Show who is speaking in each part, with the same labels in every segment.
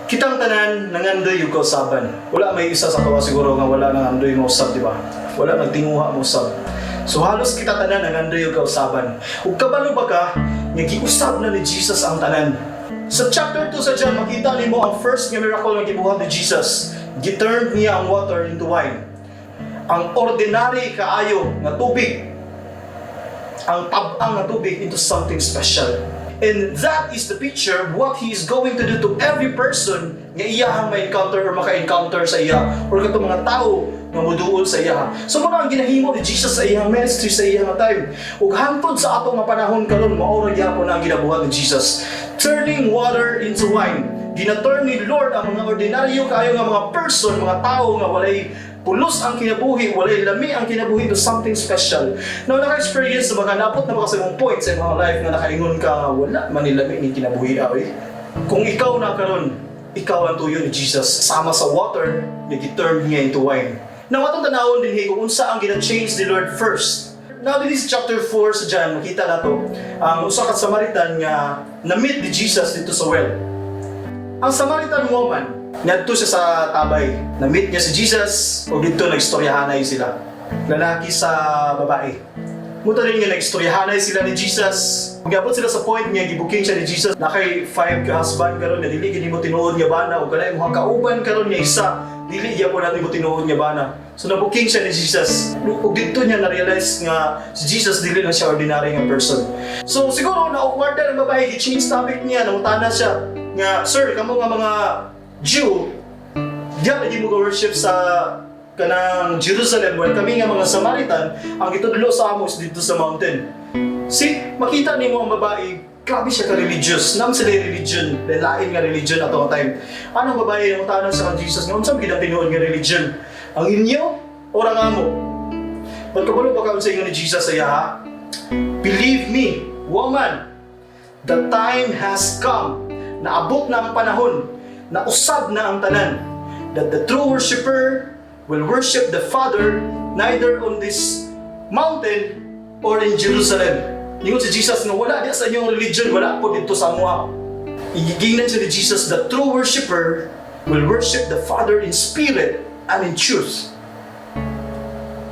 Speaker 1: Kitang tanan nangandoy yung kausaban. Wala may isa sa tuwa siguro nga wala nangandoy mo usab, di ba? Wala nagtinguha mo usab. So halos kita tanan nangandoy yung kausaban. Ug kabalo ba ka nga giusab na ni Jesus ang tanan? Sa chapter 2 sa John makita nimo ang first nga miracle nga gibuhat ni Jesus. Giturned niya ang water into wine. Ang ordinary kaayo nga tubig, ang tab-ang nga tubig into something special. And that is the picture of what He is going to do to every person nga iyahang ma-encounter or maka-encounter sa iya or katong mga tao nga moduol sa iya. So muna ang ginahimo ni Jesus sa iyang ministry sa iyang time. Ug hangtod sa atong nga panahon karon mao ra gyapon ang ginabuhat ni Jesus. Turning water into wine. Gina-turn ni Lord ang mga ordinaryo kaayo nga mga person, mga tao nga walay pulos ang kinabuhi, walay lami ang kinabuhi to something special. Now, naka-experience na baka napot na baka sa mong point sa mga life na nakaingon ka nga wala manilami ni kinabuhi awi. Kung ikaw na karon, ikaw ang tuyo ni Jesus sama sa water na giturn niya into wine. Now, atong tanawon din kung unsa ang gina-change ni Lord first. Now, this is chapter 4 sa John, makita na to. Ang usa ka Samaritan nga na-meet ni Jesus dito sa well. Ang Samaritan woman, ngadto siya sa tabay. Na-meet niya si Jesus o dito nagstoryahanay sila. Lalaki sa babae. Muto rin nga nagstoryahanay sila ni Jesus. Magabot sila sa point nga gibuking siya ni Jesus. Nakay 5 ka husband karon nga dili gid mo tinuod nga bana o kanay mo kauban karon nga isa. Dili gyapon natin mo tinuod nga bana. So nabuking siya ni Jesus. Ug dito niya na-realize nga si Jesus dili na siya ordinary nga person. So siguro na awkward ang babae gi-change topic niya nangutana siya nga, sir, kamo nga mga Jew, diyan na di mo worship sa kanang Jerusalem, while kami nga mga Samaritan, ang gitudlo sa amos dito sa mountain. See, makita ni mo ang babae, grabe siya ka-religious, nam sila religion, lain nga religion ato ang time. Anong babae ang tanan sa kan Jesus nga, unsang kita tinuod nga religion? Ang inyo, ora nga mo. Magkabalo pa ka sa inyo ni Jesus sa iya, ha? Believe me, woman, the time has come, naabot na ang panahon, na usab na ang tanan, that the true worshipper will worship the Father neither on this mountain or in Jerusalem. Ingon si Jesus nga wala diya sa inyong religion, wala po dito sa amuha. Igigingnan siya ni Jesus, the true worshipper will worship the Father in spirit and in truth.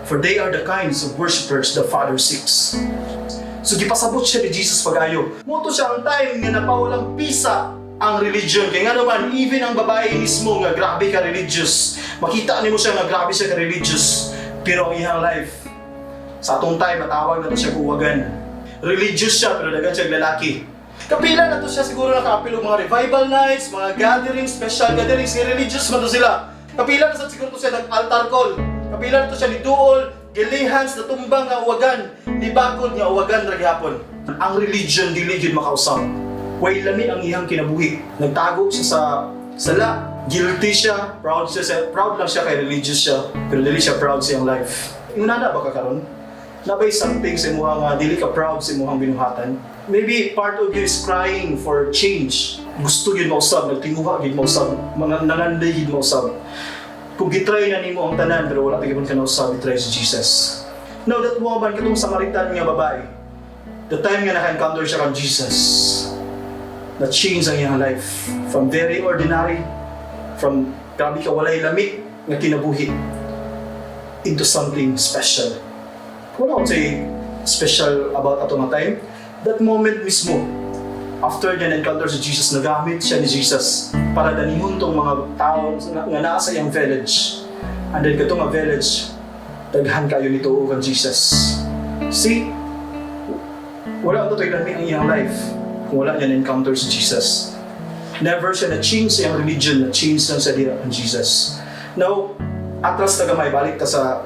Speaker 1: For they are the kinds of worshipers the Father seeks. So gipasabot siya ni Jesus pag-ayo. Moto siya ang time nga napawalang pisa ang religion. Kaya nga naman, even ang babae mismo nga grabe ka religious. Makita ni mo siya nga grabe siya ka religious. Pero ang iyang life, sa atong time, matawag na to siya kuwagan. Religious siya, pero dagan siya lalaki. Kapila na to siya siguro nakapilo mga revival nights, mga gatherings, special gatherings, religious man to sila. Kapila na sa siguro to siya nag-altar call. Kapila na to siya ni duol, gilihans na tumbang nga uwagan, ni bakod nga uwagan ra gyapon. Ang religion dili gyud makausap. Way lami ang iyang kinabuhi. Nagtago siya sa sala. Guilty siya, proud lang siya kay religious siya, pero dili siya proud sa iyang life. Ingunana ba ka karon? Nabay something sa imong nga dili ka proud sa imong binuhatan. Maybe part of you is crying for change. Gusto gyud mausab, nagtinguha gyud mausab, mga nanganday gyud mausab. Kung gitry na nimo ang tanan pero wala gyud ka nausab, gitry si Jesus. Now that woman katong Samaritan nga babae, the time nga naka-encounter siya kang Jesus, na change ang iyang life from very ordinary, from grabe ka walay lamig nga kinabuhi into something special. Wala akong say special about ato nga time. That moment mismo, after niya na-encounter si Jesus, nagamit siya ni Jesus para danihon tong mga tao nga nasa iyang village. And then katong nga village, daghan kayo nito kang Jesus. See? Wala ito tayo lamig ang iyang life kung wala niya na-encounter si Jesus. Never siya na-change sa iyang religion, na-change lang sa dira ang Jesus. Now, atras na gamay, balik ka sa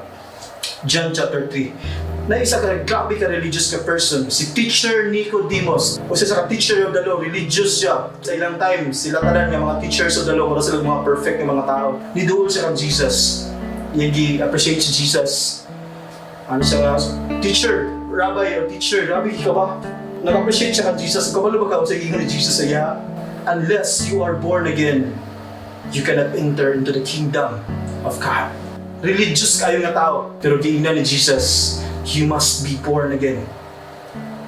Speaker 1: John chapter 3. Na isa ka grabe ka religious ka person, si Teacher Nicodemus. O siya sa teacher of the law, religious siya. Sa ilang time, sila tanan nga mga teachers of the law, wala sila mga perfect na mga tao. Niduol siya kang Jesus. Appreciate si Jesus. Ano siya nga, teacher, rabbi, or teacher, rabbi ka ba? Nag-appreciate siya kang Jesus. Kapalo ba ka sa ingon ni Jesusaya? Unless you are born again, you cannot enter into the kingdom of God. Religious kayo nga tao, pero giingnan ni Jesus, you must be born again.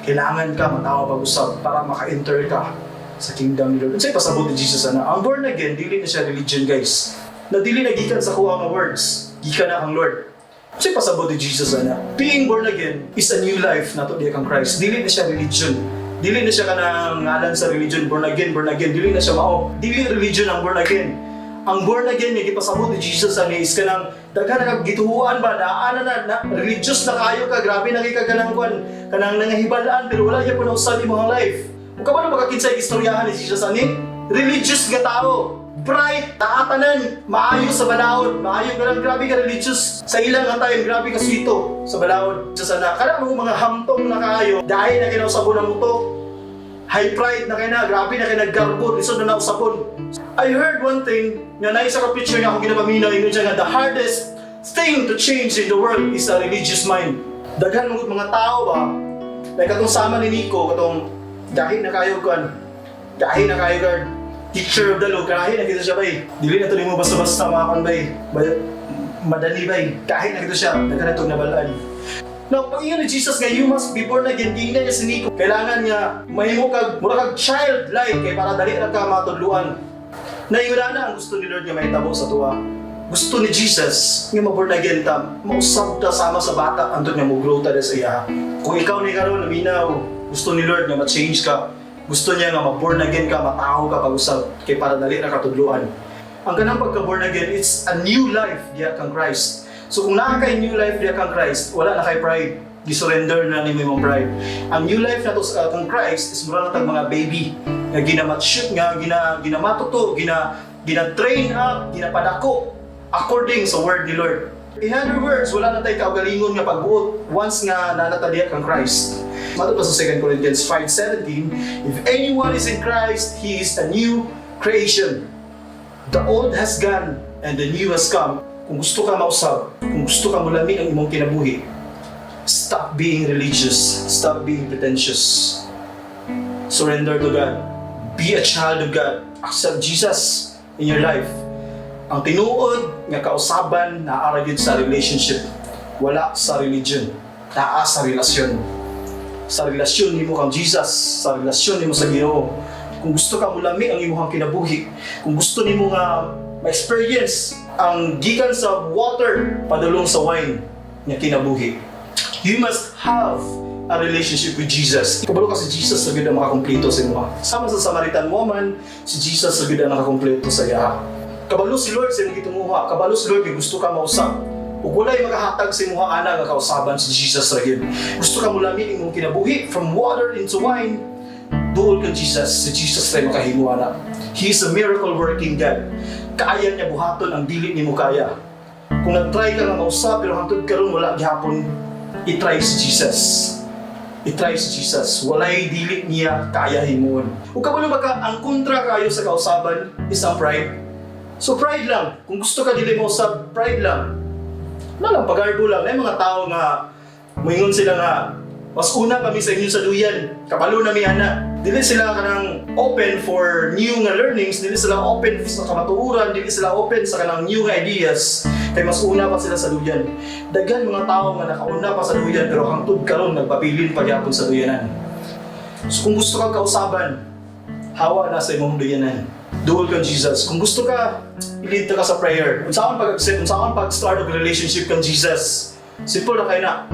Speaker 1: Kailangan ka matawa pag-usap para maka-enter ka sa kingdom ni Lord. Unsay pasabot ni Jesus ana? Ang born again dili na siya religion, guys. Na dili na gikan sa kuha nga words, gikan na kang Lord. Unsay pasabot ni Jesus ana? Being born again is a new life nato diha kang Christ. Dili na siya religion. Dili na siya kanang ngalan sa religion, born again, dili na siya mao. Dili religion ang born again. Ang born again nga gipasabot ni Jesus ani is kanang daghan na gituhuan ba daan na religious na kayo ka, grabe na kay ka kanang nangahibalaan pero wala gyud na usab imong life. Ug kabalo makakinsay istoryahan ni Jesus ani? Religious nga tao, bright, taatanan, maayo sa balawod, maayo kanang grabe ka religious sa ilang nga time, grabe ka swito sa balawod. Sa sana kana mga hamtong na kaayo dahil na kinausabon ang muto. High pride na kaya na, grabe na kaya naggarbo, lisod na nausapon. I heard one thing, nga naisa ka picture nga akong ginapaminaw, yun siya nga, the hardest thing to change in the world is a religious mind. Daghan mga tao ba, like katong sama ni Nico, katong dahil na kayo kan, teacher of the law, dahil na kita siya bay. Dili na ito mo basta-basta makakon bay, madali bay, dahil na kita siya, daghan na itong nabalaan. Now, pag iyon ni Jesus nga, you must be born again, tingnan niya si Nico. Kailangan niya, mahimo kag, mura kag child-like, kay para dali na ka matudluan. Nainguna na ang gusto ni Lord nga mahitabo sa tuwa. Gusto ni Jesus nga ma-born again ta, mausab ta sama sa bata, antod nga mo-grow ta sa iya. Kung ikaw ni karon naminaw, gusto ni Lord nga ma-change ka. Gusto niya nga ma-born again ka, matao ka pag-usab, kay para dali na katudluan. Ang ganang pagka-born again, it's a new life diya kang Christ. So kung naa kay new life diya kang Christ, wala na kay pride. Gisurrender na ni mo imong pride. Ang new life na to kang Christ is mura na tag mga baby nga ginamatshoot nga ginamatuto, gina-train up, ginapadako according sa word ni Lord. In other words, wala na tay kaugalingon nga pagbuot once nga nanata diya kang Christ. Mato pa sa 2 Corinthians 5:17, if anyone is in Christ, he is a new creation. The old has gone and the new has come. Kung gusto ka mausab, kung gusto ka mulami ang imong kinabuhi, stop being religious, stop being pretentious. Surrender to God. Be a child of God. Accept Jesus in your life. Ang tinuod nga kausaban naa ra gyud sa relationship, wala sa religion, naa sa relasyon. Sa relasyon nimo kang Jesus, sa relasyon nimo sa Ginoo. Kung gusto ka mulami ang imong kinabuhi, kung gusto nimo nga ma-experience ang gikan sa water padulong sa wine nga kinabuhi, you must have a relationship with Jesus. Kabalo ka si Jesus sa gud ang makakumpleto sa imo. Sama sa Samaritan woman, si Jesus sa gud ang nakakumpleto sa iya. Kabalo si Lord sa imong gitunguha, kabalo si Lord kay gusto ka mausab. Ug walay magahatag sa imong ana nga kausaban si Jesus ra gyud. Gusto ka mulami imong kinabuhi from water into wine, duol ka Jesus, si Jesus ray makahimo ana. He is a miracle working God. Kaya niya buhaton ang dili nimo kaya. Kung nag-try ka nga mausab pero hangtod karon wala gihapon, i-try si Jesus. I-try si Jesus. Walay dili niya kaya himuon. Ug kabalo baka ang kontra kayo sa kausaban is ang pride. So pride lang. Kung gusto ka dili mausab, pride lang. Lang pagarbo lang. May mga tao nga moingon sila nga mas una pa mi sa inyo sa duyan. Kabalo na mi ana. Dili sila kanang open for new nga learnings, dili sila open sa kamatuoran, dili sila open sa kanang new nga ideas. Kay mas una pa sila sa duyan. Daghan mga tao nga nakauna pa sa duyan pero hangtod karon nagpabilin pa gyapon sa duyanan. So kung gusto kang kausaban, hawa na sa imong duyanan. Duol kang Jesus. Kung gusto ka, i-lead ka sa prayer. Unsaon pag-start of relationship kang Jesus? Simple na kay na.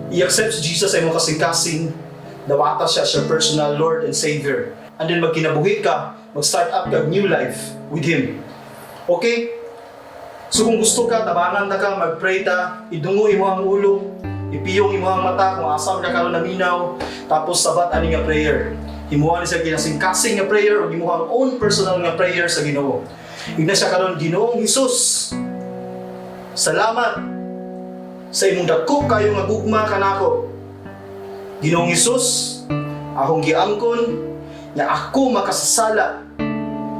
Speaker 1: I-accept si Jesus sa imong kasing-kasing. Dawata siya personal Lord and Savior. And then magkinabuhi ka, mag-start up ka new life with Him. Okay? So kung gusto ka, tabangan na ka, mag-pray ta, idungo imo ang ulo, ipiyong imo ang mata kung asam ka karon naminaw, tapos sabat ani nga prayer. Himuha ni sa kinasing-kasing nga prayer o himuha ang own personal nga prayer sa Ginoo. Igna siya karon, Ginoong Hesus, salamat sa imong dako kayo nga gugma kanako. Ginoong Hesus, akong giangkon nga ako makasasala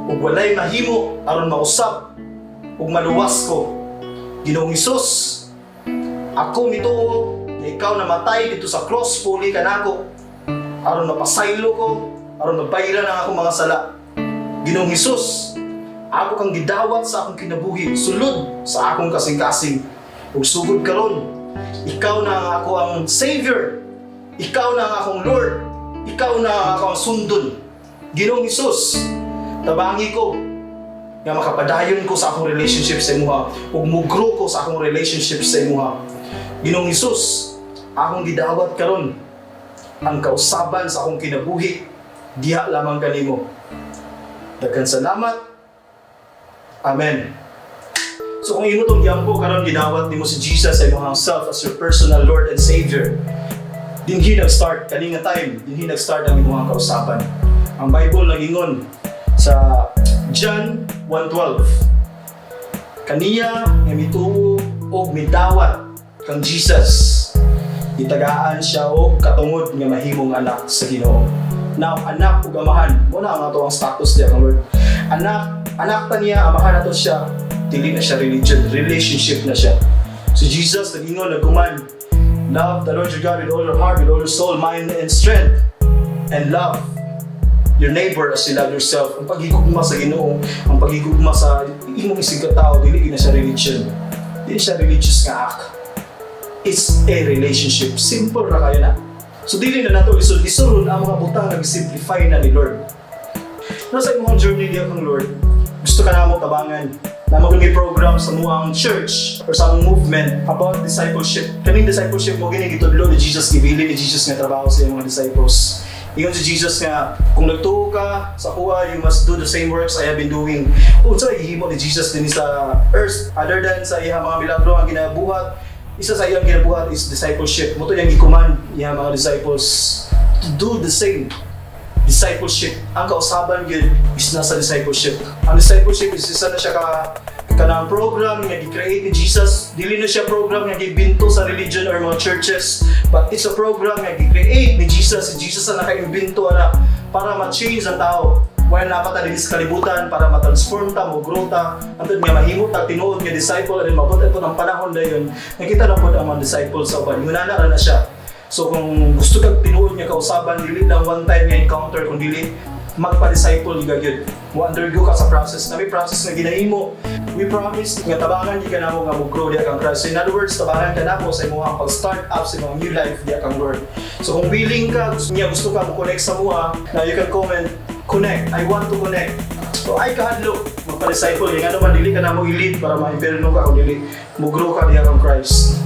Speaker 1: ug walay mahimo aron mausab ug maluwas ko. Ginoong Hesus, ako mituo nga ikaw namatay dito sa cross puli kanako aron mapasaylo ko, aron mabayran ang akong mga sala. Ginoong Hesus, ako kang gidawat sa akong kinabuhi sulod sa akong kasing-kasing. Ug sugod karon, ikaw na ako ang Savior. Ikaw na ang akong Lord. Ikaw na ang akong sundon. Ginoong Hesus, tabangi ko nga makapadayon ko sa akong relationship sa imuha ug mugro ko sa akong relationship sa imuha. Ginoong Hesus, akong gidawat karon ang kausaban sa akong kinabuhi diha lamang kanimo. Daghan salamat. Amen. So kung imo tong giyampo karon gidawat nimo si Jesus sa imong self as your personal Lord and Savior, dinhi nag-start kaning time, dinhi nag-start ang imong kausaban. Ang Bible nagingon sa John 1:12, kaniya nga mituo og midawat kang Jesus, itagaan siya og katungod nga mahimong anak sa Ginoo. Now, anak ug amahan, mo na ang ato ang status diya kang Lord. Anak ta niya, amahan nato siya, dili na siya religion, relationship na siya. Si Jesus nagingon nagkuman, love the Lord your God with all your heart, with all your soul, mind, and strength, and love your neighbor as you love yourself. Ang paghigugma sa Ginoo, ang paghigugma sa imong isig ka tao, dili na siya religion. Dili siya religious nga act. It's a relationship. Simple ra kayo na. So dili na nato lisod-lisod ang mga butang nag-simplify na ni Lord. Nasa imong journey diya kang Lord, gusto ka na mo tabangan na maging program sa muang church or sa among movement about discipleship. Kaning discipleship mo gini gitudlo ni Jesus, gibili ni Jesus nga trabaho sa iyong mga disciples. Ingon si Jesus nga, kung nagtuo ka sa kuha, you must do the same works I have been doing. Unsa ihimo ni Jesus din sa earth other than sa iyang mga milagro ang ginabuhat? Isa sa iyang ginabuhat is discipleship. Muto niyang i-command iyang mga disciples to do the same. Discipleship. Ang kausaban yun is nasa discipleship. Ang discipleship is isa na siya kanang program nga gi-create ni Jesus. Dili na siya program nga gibinto sa religion or mga churches, but it's a program nga gi-create ni Jesus. Si Jesus na nakaimbinto na para ma-change ang tao. While napata din sa kalibutan para ma-transform ta, mo-grow ta, antod nga mahimo ta tinuod nga disciple and mabot po ng panahon dayon. Nakita na po ang mga disciples sa uban. Yunana na siya. So kung gusto kag tinuod nga kausaban, dili lang one time nga encounter, kung dili magpa-disciple ka gyud. Mo undergo ka sa process. Na may process nga ginahimo. We promise nga tabangan di ka namo nga mo-grow diha kang Christ. So in other words, tabangan ka namo sa imong pag-start up sa imong new life diha kang Lord. So kung willing ka, gusto ka mo-connect sa mua, na you can comment, connect. I want to connect. So ay kahadlo magpa-disciple. Nga naman dili ka na mo i-lead para ma-imperno ka kung dili mo-grow ka diha kang Christ.